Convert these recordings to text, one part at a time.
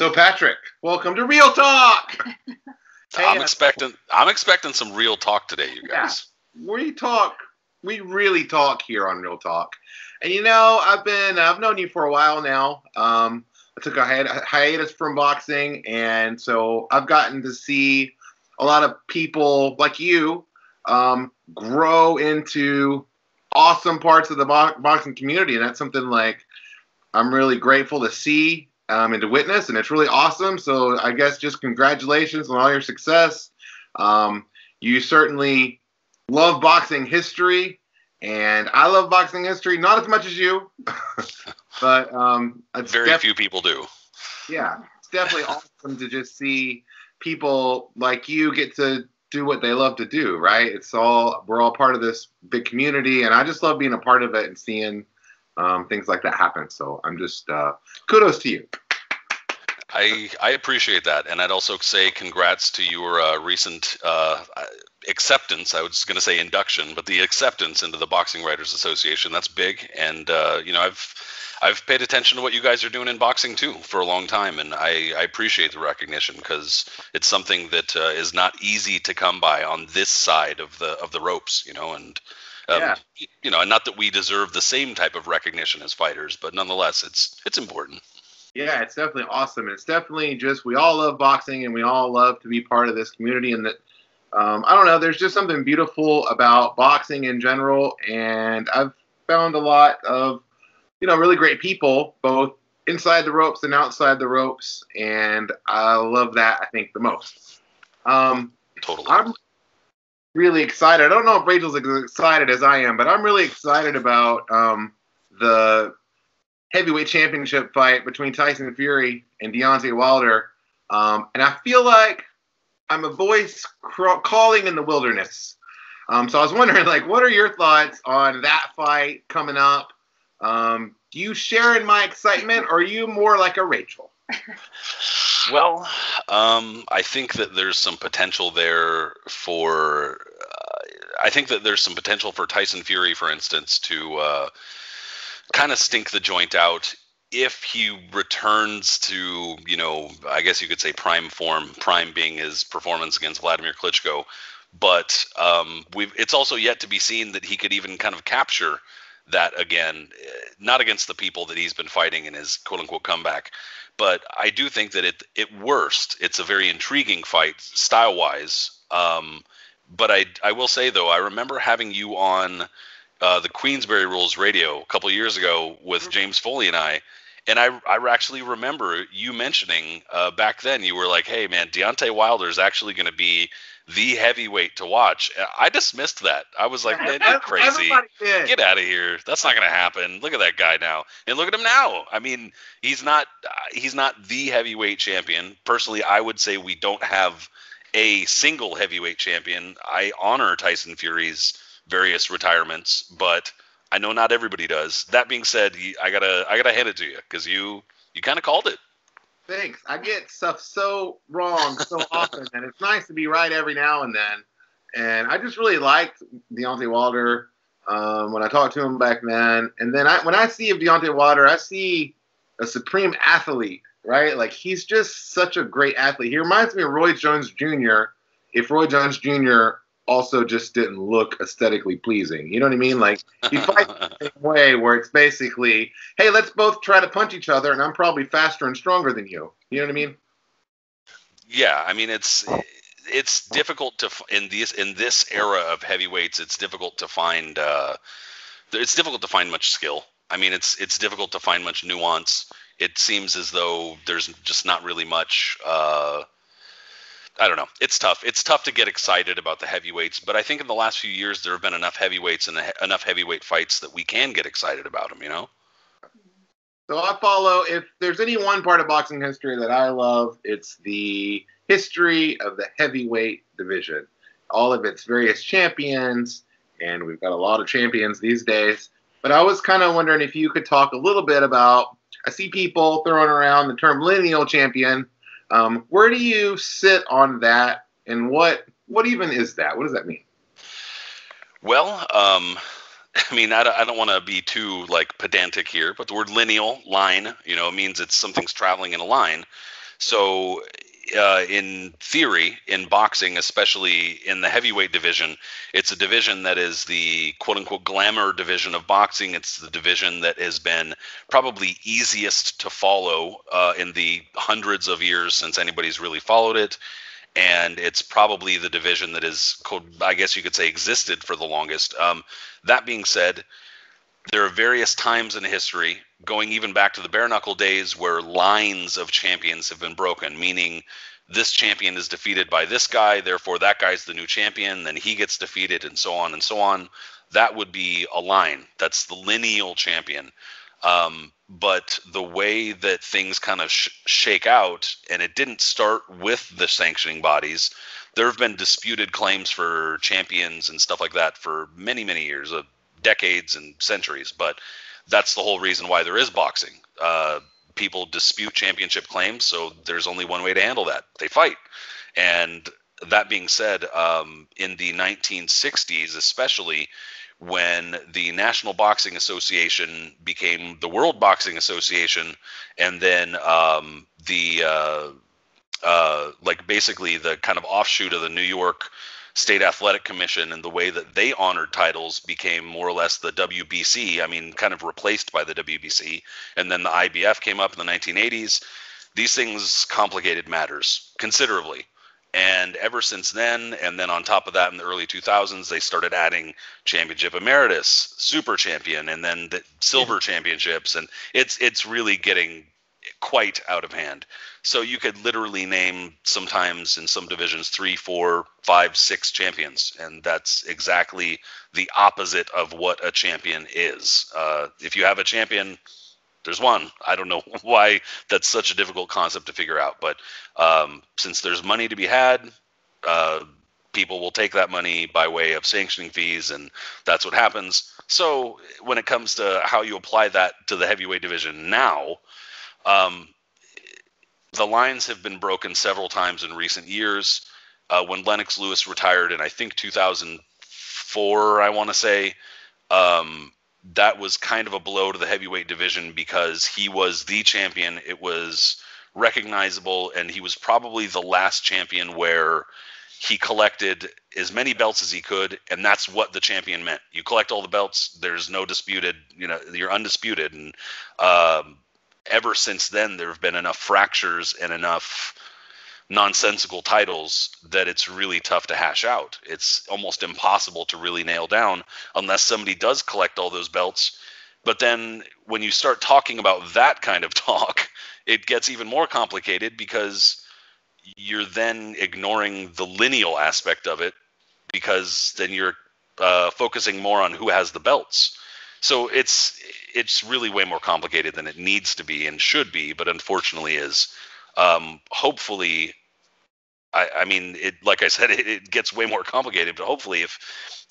So Patrick, welcome to Real Talk. Hey, I'm expecting some real talk today, you guys. Yeah, we really talk here on Real Talk. And I've known you for a while now. I took a hiatus from boxing, and so I've gotten to see a lot of people like you grow into awesome parts of the boxing community, and that's something like I'm really grateful to see and to witness, and it's really awesome. So I guess just congratulations on all your success. You certainly love boxing history, and I love boxing history, not as much as you, but very few people do. Yeah, it's definitely awesome to just see people like you get to do what they love to do, right? We're all part of this big community, and I just love being a part of it and seeing things like that happen. So I'm just kudos to you. I appreciate that, and I'd also say congrats to your recent acceptance. I was going to say induction, but the acceptance into the Boxing Writers Association. That's big, and I've paid attention to what you guys are doing in boxing too for a long time, and I appreciate the recognition because it's something that is not easy to come by on this side of the ropes, and. And not that we deserve the same type of recognition as fighters, but nonetheless, it's important. Yeah, it's definitely awesome. And it's definitely just, we all love boxing and we all love to be part of this community. And that, I don't know, there's just something beautiful about boxing in general. And I've found a lot of, really great people, both inside the ropes and outside the ropes. And I love that, I think, the most. Totally. I'm really excited. I don't know if Rachel's as excited as I am, but I'm really excited about the heavyweight championship fight between Tyson Fury and Deontay Wilder. And I feel like I'm a voice calling in the wilderness. So I was wondering, what are your thoughts on that fight coming up? Do you share in my excitement, or are you more like a Rachel? Well, I think that there's some potential there for. I think that there's some potential for Tyson Fury, for instance, to kind of stink the joint out if he returns to, I guess you could say prime form. Prime being his performance against Vladimir Klitschko, but it's also yet to be seen that he could even kind of capture that again, not against the people that he's been fighting in his quote-unquote comeback. But I do think that at worst, it's a very intriguing fight style-wise. But I will say, though, I remember having you on the Queensberry Rules radio a couple of years ago with James Foley and I actually remember you mentioning back then, you were like, hey, man, Deontay Wilder is actually going to be the heavyweight to watch. I dismissed that. I was like, man, you're crazy. Get out of here. That's not going to happen. Look at that guy now. And look at him now. I mean, he's not the heavyweight champion. Personally, I would say we don't have a single heavyweight champion. I honor Tyson Fury's various retirements, but I know not everybody does. That being said, I gotta hand it to you because you kind of called it. Thanks. I get stuff so wrong so often, and it's nice to be right every now and then. And I just really liked Deontay Wilder when I talked to him back then. And then when I see of Deontay Wilder, I see a supreme athlete, right? Like, he's just such a great athlete. He reminds me of Roy Jones Jr. if Roy Jones Jr. also just didn't look aesthetically pleasing. You know what I mean? Like, he fights the same way where it's basically, hey, let's both try to punch each other, and I'm probably faster and stronger than you. You know what I mean? Yeah, I mean, it's difficult to in this era of heavyweights. It's difficult to find much skill. I mean, it's difficult to find much nuance. It seems as though there's just not really much. I don't know. It's tough. It's tough to get excited about the heavyweights, but I think in the last few years there have been enough heavyweights and enough heavyweight fights that we can get excited about them, So I follow, if there's any one part of boxing history that I love, it's the history of the heavyweight division. All of its various champions, and we've got a lot of champions these days. But I was kind of wondering if you could talk a little bit about, I see people throwing around the term lineal champion. Where do you sit on that, and what even is that? What does that mean? Well, I mean, I don't want to be too pedantic here, but the word lineal, line, means it's something's traveling in a line. So, in theory, in boxing, especially in the heavyweight division, it's a division that is the quote-unquote glamour division of boxing. It's the division that has been probably easiest to follow in the hundreds of years since anybody's really followed it. And it's probably the division that is, I guess you could say, existed for the longest. That being said, there are various times in history, going even back to the bare knuckle days, where lines of champions have been broken, meaning this champion is defeated by this guy, therefore that guy's the new champion, then he gets defeated, and so on and so on. That would be a line. That's the lineal champion. But the way that things kind of shake out, and it didn't start with the sanctioning bodies, there have been disputed claims for champions and stuff like that for many, many years, decades and centuries. But that's the whole reason why there is boxing. People dispute championship claims, so there's only one way to handle that. They fight. And that being said, in the 1960s, especially, when the National Boxing Association became the World Boxing Association, and then basically the kind of offshoot of the New York State Athletic Commission, and the way that they honored titles became more or less the WBC. I mean, kind of replaced by the WBC. And then the IBF came up in the 1980s. These things complicated matters considerably. And ever since then, and then on top of that in the early 2000s, they started adding Championship Emeritus, Super Champion, and then the Silver Championships. And it's really getting quite out of hand. So you could literally name sometimes in some divisions 3, 4, 5, 6 champions, and that's exactly the opposite of what a champion is. If you have a champion, there's one. I don't know why that's such a difficult concept to figure out, but since there's money to be had, people will take that money by way of sanctioning fees, and that's what happens. So when it comes to how you apply that to the heavyweight division now, the lines have been broken several times in recent years. When Lennox Lewis retired in, I think, 2004, I want to say, that was kind of a blow to the heavyweight division because he was the champion. It was recognizable, and he was probably the last champion where he collected as many belts as he could, and that's what the champion meant. You collect all the belts, there's no disputed, you're undisputed. And ever since then, there have been enough fractures and enough nonsensical titles that it's really tough to hash out. It's almost impossible to really nail down unless somebody does collect all those belts. But then when you start talking about that kind of talk, it gets even more complicated because you're then ignoring the lineal aspect of it, because then you're focusing more on who has the belts. So it's really way more complicated than it needs to be and should be, but unfortunately is. Hopefully, I mean, like I said, it gets way more complicated. But hopefully,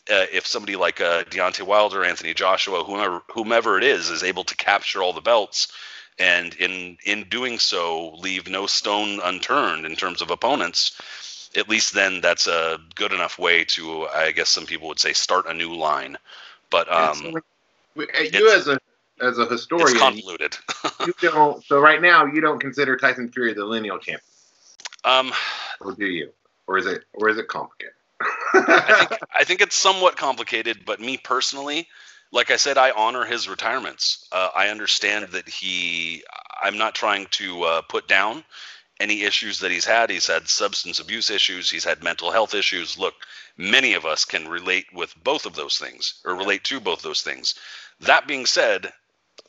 if somebody like Deontay Wilder, Anthony Joshua, whomever it is able to capture all the belts, and in doing so, leave no stone unturned in terms of opponents, at least then that's a good enough way to, I guess some people would say, start a new line. But you as a historian, it's convoluted. you don't. So right now, you don't consider Tyson Fury the lineal champion. Or do you? Or is it complicated? I think it's somewhat complicated, but me personally, like I said, I honor his retirements. I understand that I'm not trying to put down any issues that he's had. He's had substance abuse issues. He's had mental health issues. Look, many of us can relate with both of those things, or relate to both those things. That being said,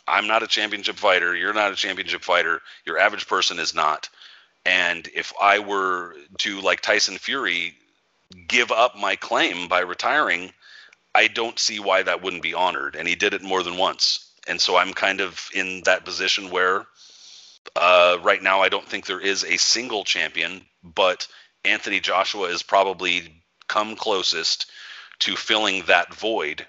I'm not a championship fighter. You're not a championship fighter. Your average person is not. And if I were to, like Tyson Fury, give up my claim by retiring, I don't see why that wouldn't be honored. And he did it more than once. And so I'm kind of in that position where right now I don't think there is a single champion, but Anthony Joshua is probably come closest to filling that void,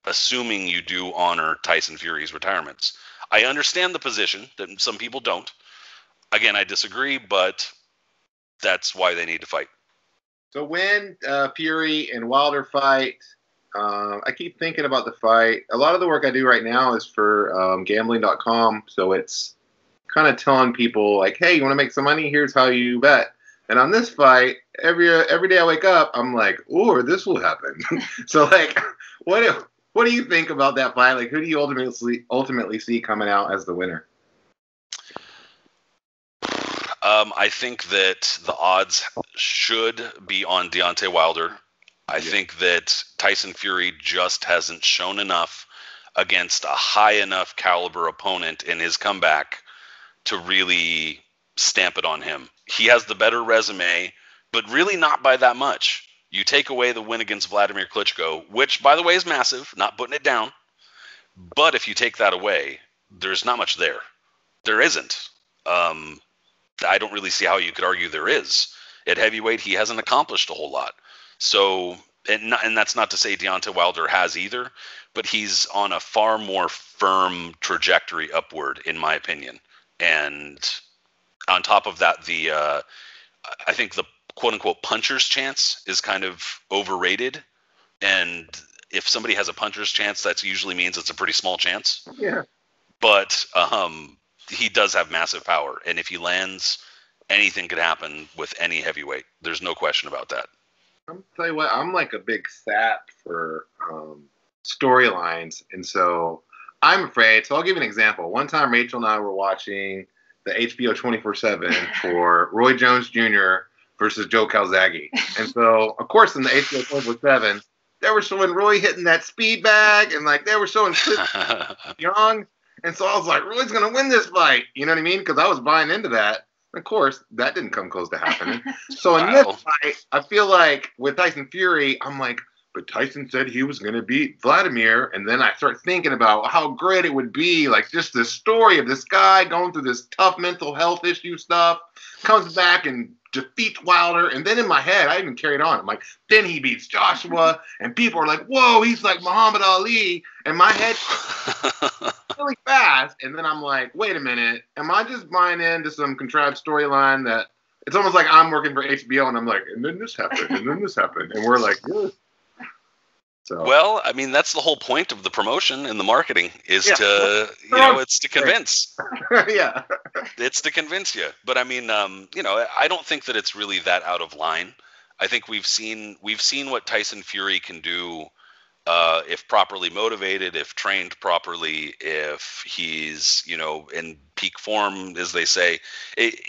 assuming you do honor Tyson Fury's retirements. I understand the position that some people don't. Again, I disagree, but that's why they need to fight. So when Fury and Wilder fight, I keep thinking about the fight. A lot of the work I do right now is for gambling.com, so it's kind of telling people like, hey, you want to make some money? Here's how you bet. And on this fight, every day I wake up, I'm like, or this will happen. So like, what do you think about that fight? Like, who do you ultimately see coming out as the winner? I think that the odds should be on Deontay Wilder. I think that Tyson Fury just hasn't shown enough against a high enough caliber opponent in his comeback to really stamp it on him. He has the better resume, but really not by that much. You take away the win against Vladimir Klitschko, which, by the way, is massive, not putting it down. But if you take that away, there's not much there. There isn't. I don't really see how you could argue there is. At heavyweight, he hasn't accomplished a whole lot. So, and that's not to say Deontay Wilder has either, but he's on a far more firm trajectory upward, in my opinion. And on top of that, I think the quote-unquote puncher's chance is kind of overrated. And if somebody has a puncher's chance, that usually means it's a pretty small chance. Yeah. But he does have massive power, and if he lands, anything could happen with any heavyweight. There's no question about that. I'll tell you what, I'm like a big sap for storylines, and so I'm afraid. So I'll give you an example. One time, Rachel and I were watching the HBO 24/7 for Roy Jones Jr. versus Joe Calzaghe, and so of course in the HBO 24/7 they were showing Roy hitting that speed bag, and like they were showing Chris Young. And so I was like, Roy's going to win this fight. You know what I mean? Because I was buying into that. Of course, that didn't come close to happening. So in this fight, I feel like with Tyson Fury, I'm like, but Tyson said he was going to beat Vladimir. And then I start thinking about how great it would be. Like just the story of this guy going through this tough mental health issue stuff, comes back and defeats Wilder. And then in my head, I even carried on. I'm like, then he beats Joshua. And people are like, whoa, he's like Muhammad Ali. And my head really fast, and then I'm like, wait a minute, am I just buying into some contrived storyline that it's almost like I'm working for HBO and I'm like, and then this happened, and then this happened, and we're like, yeah. So well, I mean, that's the whole point of the promotion and the marketing is to, it's to convince. Yeah, it's to convince you. But I mean, I don't think that it's really that out of line. I think we've seen what Tyson Fury can do. If properly motivated, if trained properly, if he's, in peak form, as they say.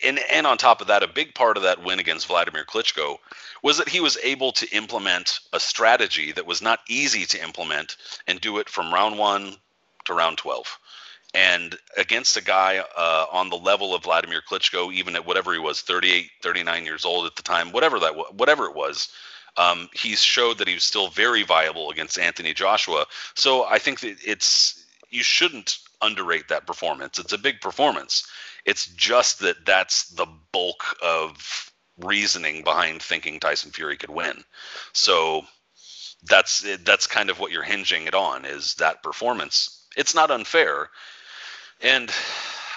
And on top of that, a big part of that win against Vladimir Klitschko was that he was able to implement a strategy that was not easy to implement and do it from round 1 to round 12. And against a guy on the level of Vladimir Klitschko, even at whatever he was, 38, 39 years old at the time, whatever it was, he's showed that he was still very viable against Anthony Joshua. So I think that you shouldn't underrate that performance. It's a big performance. It's just that that's the bulk of reasoning behind thinking Tyson Fury could win. So that's kind of what you're hinging it on, is that performance. It's not unfair. And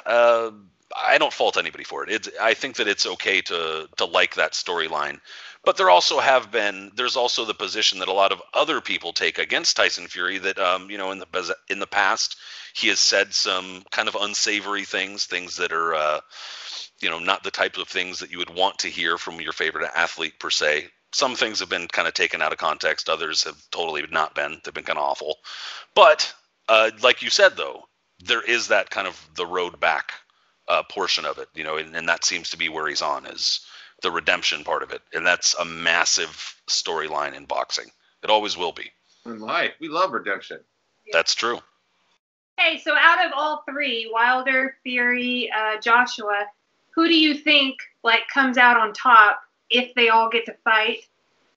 I don't fault anybody for it. I think that it's okay to like that storyline. But there's also the position that a lot of other people take against Tyson Fury that, in the past, he has said some kind of unsavory things that are, not the type of things that you would want to hear from your favorite athlete per se. Some things have been kind of taken out of context. Others have totally not been. They've been kind of awful. But like you said, though, there is that kind of the road back portion of it, and that seems to be where he's on, is the redemption part of it. And that's a massive storyline in boxing. It always will be. In life, we love redemption. That's true. Hey, so out of all three, Wilder, Fury, Joshua, who do you think comes out on top if they all get to fight?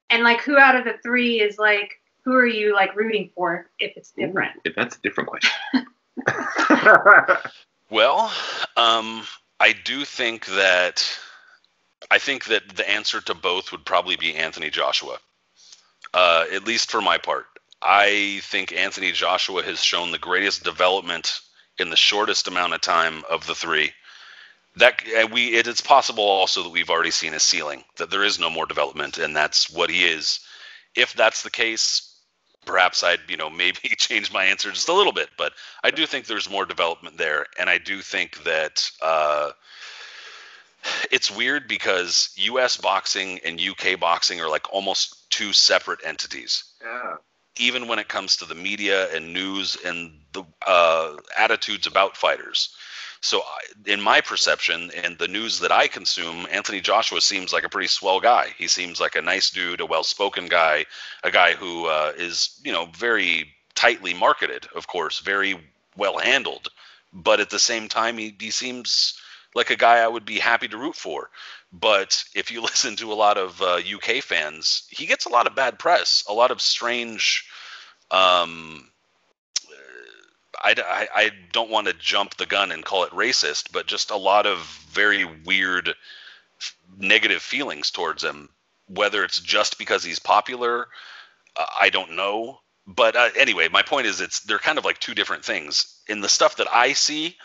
And who out of the three is who are you rooting for if it's different? Ooh, if that's a different question. Well, I think that the answer to both would probably be Anthony Joshua, at least for my part. I think Anthony Joshua has shown the greatest development in the shortest amount of time of the three. It's possible also that we've already seen his ceiling, that there is no more development, and that's what he is. If that's the case, perhaps I'd, maybe change my answer just a little bit. But I do think there's more development there. And I do think that it's weird because U.S. boxing and U.K. boxing are like almost two separate entities. Yeah. Even when it comes to the media and news and the attitudes about fighters. So in my perception and the news that I consume, Anthony Joshua seems like a pretty swell guy. He seems like a nice dude, a well-spoken guy, a guy who is, very tightly marketed, of course, very well handled. But at the same time, he seems like a guy I would be happy to root for. But if you listen to a lot of UK fans, he gets a lot of bad press, a lot of strange I don't want to jump the gun and call it racist, but just a lot of very weird negative feelings towards him. Whether it's just because he's popular, I don't know. But anyway, my point is they're kind of like two different things. In the stuff that I see,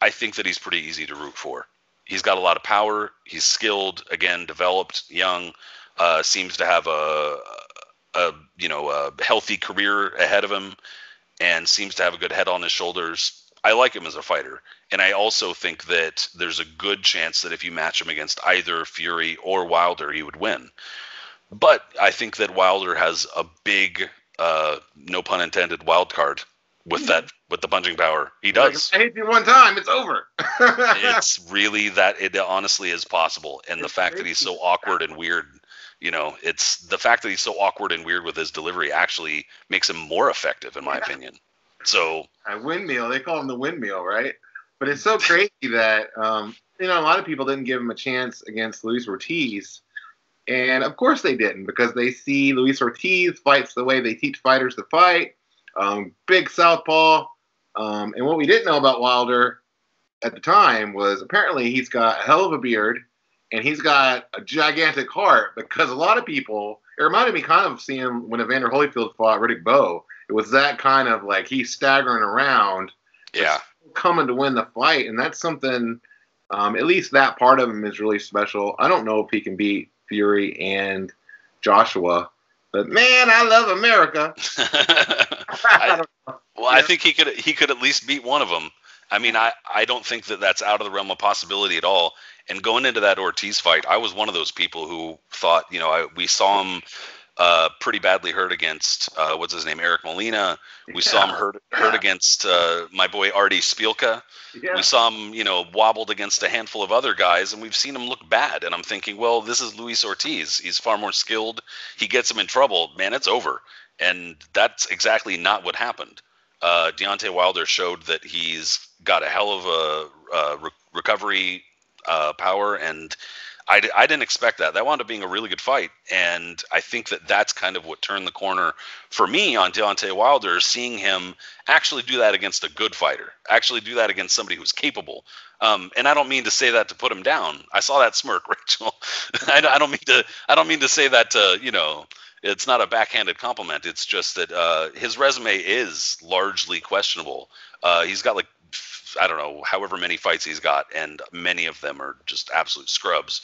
I think that he's pretty easy to root for. He's got a lot of power. He's skilled, again, developed, young, seems to have a healthy career ahead of him, and seems to have a good head on his shoulders. I like him as a fighter. And I also think that there's a good chance that if you match him against either Fury or Wilder, he would win. But I think that Wilder has a big, no pun intended, wild card with the punching power. He does. Like, I hit you one time, it's over. It's really that it honestly is possible. And the fact that he's so awkward and weird, it's the fact that he's so awkward and weird with his delivery actually makes him more effective, in my opinion. So a windmill, they call him the windmill, right? But it's so crazy that a lot of people didn't give him a chance against Luis Ortiz, and of course they didn't, because they see Luis Ortiz fights the way they teach fighters to fight, big southpaw, and what we didn't know about Wilder at the time was apparently he's got a hell of a beard. And he's got a gigantic heart, because a lot of people, it reminded me kind of seeing when Evander Holyfield fought Riddick Bowe. It was that kind of like he's staggering around, coming to win the fight. And that's something, at least that part of him is really special. I don't know if he can beat Fury and Joshua, but man, I love America. I think he could at least beat one of them. I mean, I don't think that that's out of the realm of possibility at all. And going into that Ortiz fight, I was one of those people who thought, we saw him pretty badly hurt against, what's his name, Eric Molina. We saw him hurt against my boy Artie Spielka. Yeah. We saw him, wobbled against a handful of other guys, and we've seen him look bad. And I'm thinking, well, this is Luis Ortiz. He's far more skilled. He gets him in trouble. Man, it's over. And that's exactly not what happened. Deontay Wilder showed that he's got a hell of a recovery power, and I didn't expect that. That wound up being a really good fight, and I think that that's kind of what turned the corner for me on Deontay Wilder, seeing him actually do that against a good fighter, actually do that against somebody who's capable. And I don't mean to say that to put him down. I saw that smirk, Rachel. I don't mean to say that to, it's not a backhanded compliment. It's just that his resume is largely questionable. He's got I don't know, however many fights he's got, and many of them are just absolute scrubs.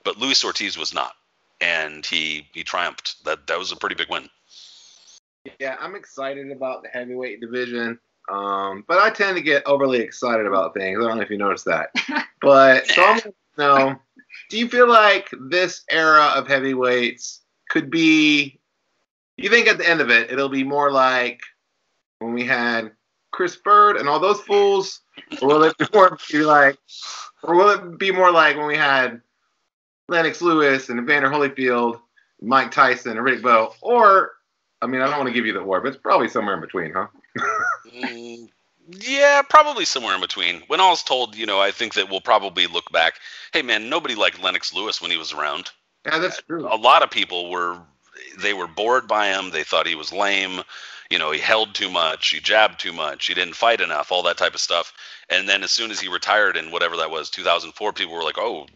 But Luis Ortiz was not, and he triumphed. That was a pretty big win. Yeah, I'm excited about the heavyweight division, but I tend to get overly excited about things. I don't know if you noticed that. But so I'm gonna know, do you feel like this era of heavyweights could be, you think at the end of it, it'll be more like when we had Chris Bird and all those fools, or will it be more like when we had Lennox Lewis and Evander Holyfield, Mike Tyson and Riddick Bowe? Or, I mean, I don't want to give you the war, but it's probably somewhere in between, huh? Yeah, probably somewhere in between. When all's told, I think that we'll probably look back. Hey, man, nobody liked Lennox Lewis when he was around. Yeah, that's true. A lot of people were bored by him. They thought he was lame. He held too much. He jabbed too much. He didn't fight enough, all that type of stuff. And then as soon as he retired in whatever that was, 2004, people were like, no.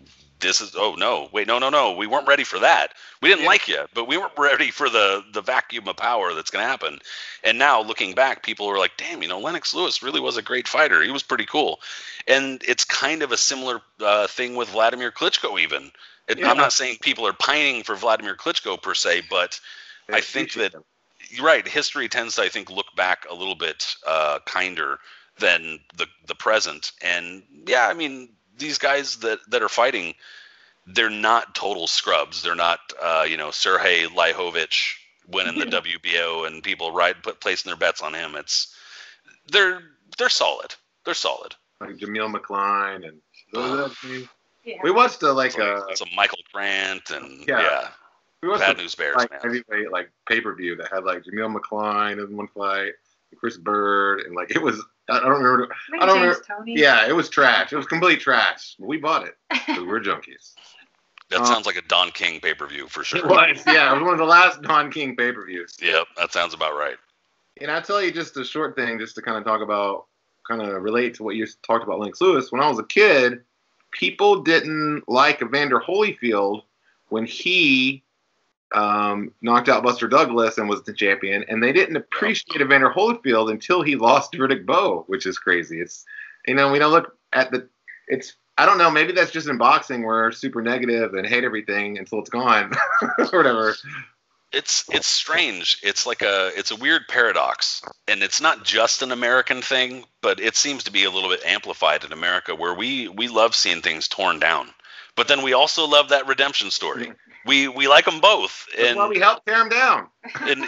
We weren't ready for that. We didn't like you, but we weren't ready for the vacuum of power that's going to happen. And now looking back, people are like, damn, Lennox Lewis really was a great fighter. He was pretty cool. And it's kind of a similar thing with Vladimir Klitschko even. I'm not saying people are pining for Vladimir Klitschko per se, but I think that, you're right. History tends to, I think, look back a little bit kinder than the present. And yeah, I mean, these guys that are fighting, they're not total scrubs. They're not, Sergey Lihovich winning the WBO and people placing their bets on him. They're solid. They're solid. Like Jamil McCline and those Yeah. we watched some Michael Grant and we watched Bad News Bears, man. Heavyweight pay-per-view that had like Jamil McCline in one fight, Chris Bird, and like it was I don't remember. Tony. Yeah, it was trash. It was complete trash. We bought it because we're junkies. That sounds like a Don King pay-per-view for sure. It was, yeah. It was one of the last Don King pay-per-views. Yep, that sounds about right. And I'll tell you just a short thing just to kind of talk about, kind of relate to what you talked about Lennox Lewis. When I was a kid, people didn't like Evander Holyfield when he knocked out Buster Douglas and was the champion, and they didn't appreciate Evander Holyfield until he lost to Riddick Bowe, which is crazy. It's, we don't look at I don't know, maybe that's just in boxing where we're super negative and hate everything until it's gone or whatever. It's strange. It's a weird paradox, and it's not just an American thing, but it seems to be a little bit amplified in America, where we love seeing things torn down, but then we also love that redemption story. We like them both, and well, we help tear them down. And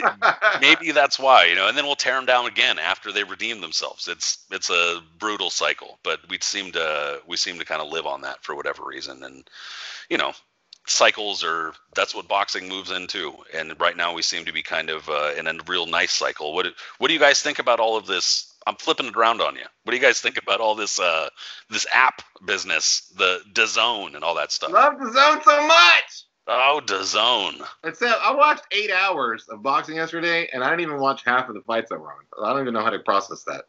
maybe that's why, and then we'll tear them down again after they redeem themselves. It's a brutal cycle, but we seem to kind of live on that for whatever reason, and cycles that's what boxing moves into, and right now we seem to be kind of in a real nice cycle. What do you guys think about all of this? I'm flipping it around on you. What do you guys think about all this this app business, the DAZN and all that stuff? Love DAZN so much. Oh, DAZN. I watched 8 hours of boxing yesterday, and I didn't even watch half of the fights that were on. I don't even know how to process that.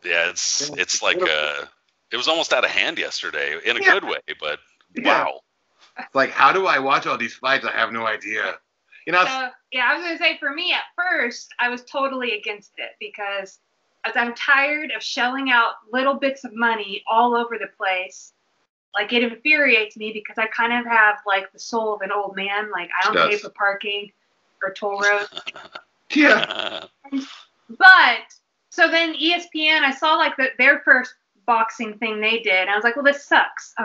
Yeah, it's like it was almost out of hand yesterday in a good way, but wow. It's like, how do I watch all these fights? I have no idea. I was going to say, for me, at first, I was totally against it because I'm tired of shelling out little bits of money all over the place. Like, it infuriates me because I kind of have, like, the soul of an old man. Like, I don't pay for parking or toll roads. Yeah. But, so then ESPN, I saw, like, their first boxing thing they did. And I was like, well, this sucks.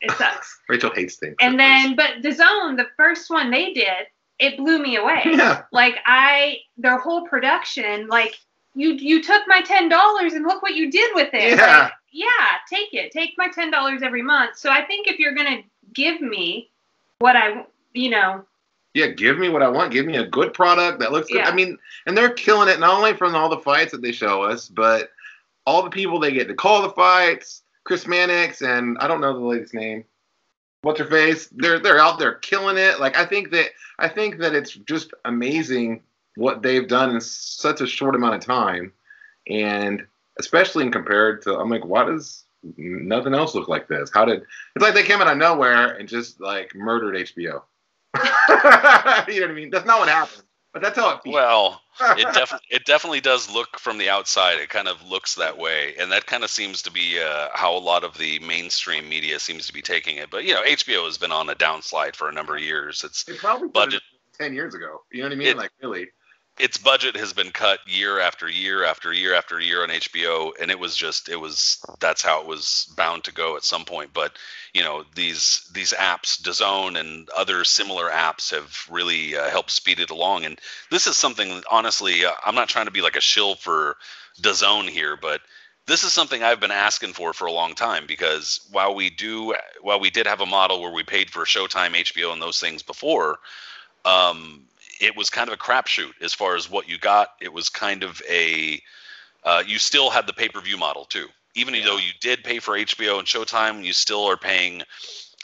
It sucks. Rachel hates things. And then, but DAZN, the first one they did, it blew me away. Yeah. Like, their whole production, like, you took my $10 and look what you did with it. Yeah. Like, yeah, take it. Take my $10 every month. So I think if you're going to give me what Yeah, give me what I want. Give me a good product that looks good. Yeah. I mean, and they're killing it, not only from all the fights that they show us, but all the people they get to call the fights. Chris Mannix and I don't know the lady's name. What's her face? They're out there killing it. Like, I think that it's just amazing what they've done in such a short amount of time, and especially compared to, I'm like, why does nothing else look like this? It's like they came out of nowhere and just like murdered HBO. You know what I mean? That's not what happened, but that's how it feels. Well, it definitely does look from the outside. It kind of looks that way, and that kind of seems to be how a lot of the mainstream media seems to be taking it. But HBO has been on a downslide for a number of years. It probably budget 10 years ago. You know what I mean? Really. Its budget has been cut year after year after year after year on HBO, and that's how it was bound to go at some point. But these apps, DAZN and other similar apps, have really helped speed it along. And this is something, honestly, I'm not trying to be like a shill for DAZN here, but this is something I've been asking for a long time, because while we did have a model where we paid for Showtime, HBO, and those things before, it was kind of a crapshoot as far as what you got. It was kind of you still had the pay-per-view model too. Even though you did pay for HBO and Showtime, you still are paying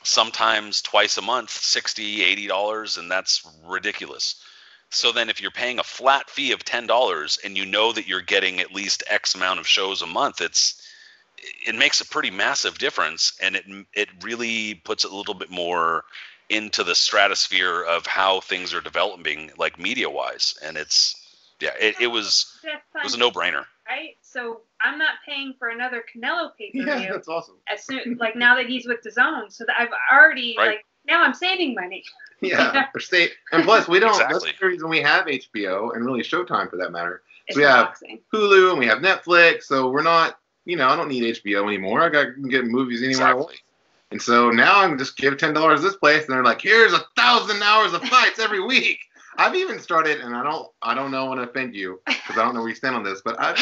sometimes twice a month, $60, $80, and that's ridiculous. So then if you're paying a flat fee of $10 and you know that you're getting at least X amount of shows a month, it makes a pretty massive difference, and it really puts it a little bit more into the stratosphere of how things are developing, like media-wise, and it was a no-brainer. Right, so I'm not paying for another Canelo pay-per-view. Yeah, that's awesome. As soon, like, now that he's with DAZN, so that I've already like now I'm saving money. Yeah, and plus we don't. Exactly. That's the reason we have HBO and really Showtime for that matter. It's So we have boxing. Hulu and we have Netflix. So we're not, I don't need HBO anymore. I can get movies anywhere I want. Exactly. And so now I can just give $10 to this place, and they're like, "Here's 1,000 hours of fights every week." I've even started, and I don't know when to offend you because I don't know where you stand on this, but I've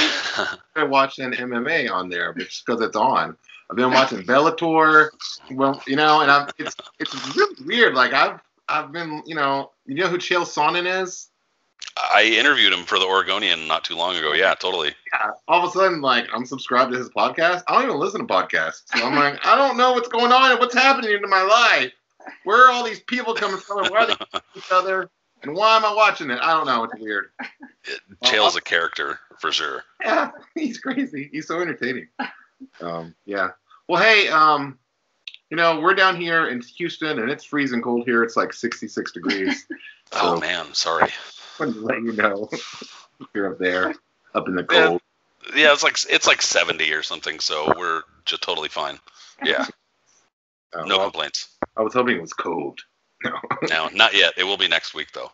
been watching MMA on there just because it's on. I've been watching Bellator, well, and it's really weird. Like I've been, you know who Chael Sonnen is? I interviewed him for the Oregonian not too long ago. Yeah, totally. Yeah. All of a sudden, like, I'm subscribed to his podcast. I don't even listen to podcasts. So I'm like, I don't know what's going on and what's happening in my life. Where are all these people coming from? And why are they killing each other? And why am I watching it? I don't know. It's weird. Chael's a character for sure. Yeah, he's crazy. He's so entertaining. Yeah. Well, hey, we're down here in Houston, and it's freezing cold here. It's like 66 degrees. Oh, man. Sorry. I wanted to let you know you're up there, up in the cold. Yeah, it's like 70 or something, so we're just totally fine. Yeah. No complaints. I was hoping it was cold. No, not yet. It will be next week, though.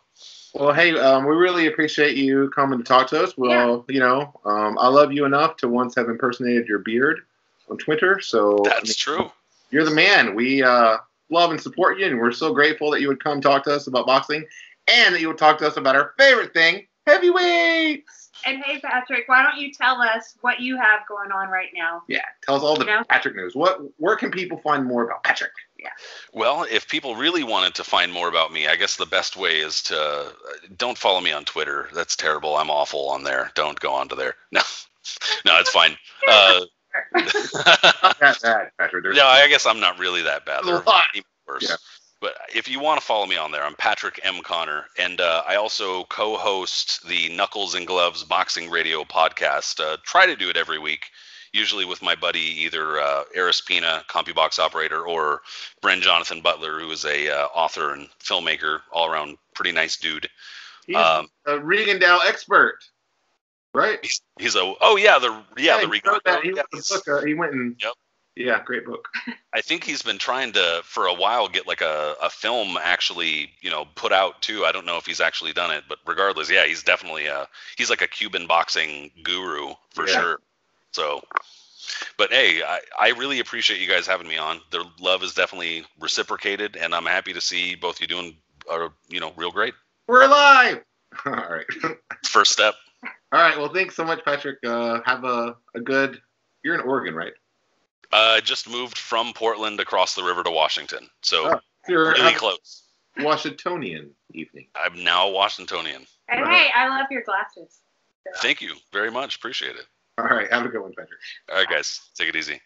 Well, hey, we really appreciate you coming to talk to us. Well, I love you enough to once have impersonated your beard on Twitter. So That's true. You're the man. We love and support you, and we're so grateful that you would come talk to us about boxing and that you would talk to us about our favorite thing, heavyweights. And hey, Patrick, why don't you tell us what you have going on right now? Yeah, tell us all the Patrick news. Where can people find more about Patrick? Yeah. Well, if people really wanted to find more about me, I guess the best way is to don't follow me on Twitter. That's terrible. I'm awful on there. Don't go onto there. No, it's fine. Not that bad, Patrick. No, I guess I'm not really that bad. There are even worse. Yeah. But if you want to follow me on there, I'm Patrick M. Connor, and I also co-host the Knuckles and Gloves Boxing Radio podcast. Try to do it every week, usually with my buddy, either Eris Pina, CompuBox operator, or Bren Jonathan Butler, who is a author and filmmaker, all-around pretty nice dude. He's a Regendow expert, right? He's the Regendow. He went and Yep. Yeah, great book. I think he's been trying to, for a while, get like a film actually, put out too. I don't know if he's actually done it, but regardless, yeah, he's definitely he's like a Cuban boxing guru for sure. So, but hey, I really appreciate you guys having me on. The love is definitely reciprocated, and I'm happy to see both you doing, real great. We're alive. All right. First step. All right. Well, thanks so much, Patrick. Have a good. You're in Oregon, right? Just moved from Portland across the river to Washington, so you're really close. Washingtonian evening. I'm now Washingtonian. And hey, I love your glasses. Thank you very much. Appreciate it. All right. Have a good one, Patrick. All right, guys. Take it easy.